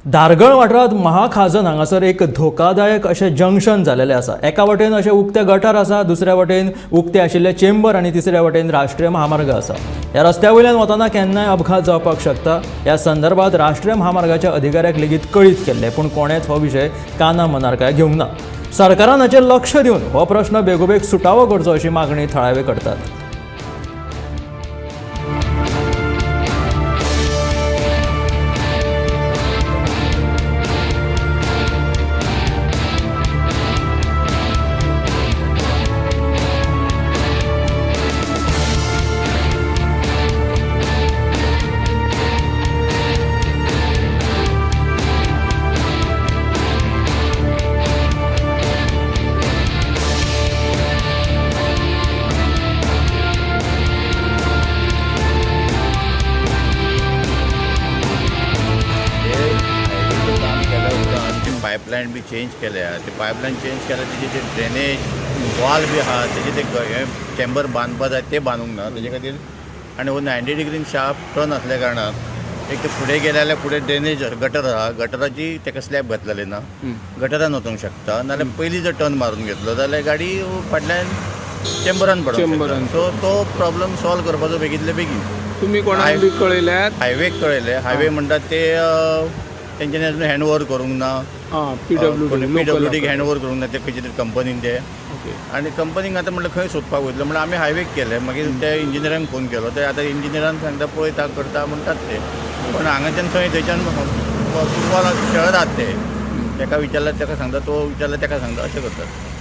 धारगळ वाठारांत महाखाजन हांगासर एक धोकादायक अशें जंक्शन जालेलें आसा. एका वटेन अशें उक्ते गटर आसा, दुसऱ्या वटेन उक्ते आशिल्ले चेंबर आनी तिसऱ्या वटेन राष्ट्रीय महामार्ग आसा. ह्या रस्त्या वयल्यान वतना केन्नाय अपघात जावपाक शकता. ह्या संदर्भात राष्ट्रीय महामार्गाच्या अधिकाऱ्याक लेगीत कळीत केल्ले, पूण कोणेच हो विशय काना मनार घेवंक ना. सरकारान हाचेर लक्ष दिवन हो प्रश्न बेगोबेग सुटावो करचो अशी मागणी थळावे करतात. पायपलायन बी चेंज केल्या. ते पायपलायन चेंज केल्या तेजे ते ड्रेनेज वॉल बी आहा, तेजे ते हे चेंबर बांदपा जाय ते बांदूंक ना. तेजे खातीर आनी हो 90 डिग्रीन शार्प टर्न असल्या कारणान एक ते फुडें गेले जाल्यार फुडें ड्रेनेज गटर आहा, गटराची ताका स्लॅब घातलेले ना, गटरान वचूंक शकता. नाल्यार पयलीं जर टर्न मारून घेतलो जाल्यार गाडी फाटल्यान चेंबरान पडूंक. सो तो प्रॉब्लम सॉल्व करपाचो बेगीतले बेगीन. तुम्ही कोणाक बी कळयल्यात? हायवेक कळयले. हायवे म्हणटात ते तेंच्यांनी अजून हँड ओवर करूंक ना. PWDक हँड ओवर करूंक ना ते खंयचे तरी कंपनीन ते. आनी कंपनीक आतां म्हणल्यार खंय सोदपाक वयतलो म्हणल्यार आमी हायवेक केले. मागीर ते इंजिनियरांक फोन केलो. ते आतां इंजिनियरान सांगता पळयता करता म्हणटात ते. पण हांगाच्यान थंयच्यान फुटबॉल खेळटात ते. ताका विचारल्यार ताका सांगता, तो विचारल्यार ताका सांगता, अशें करतात.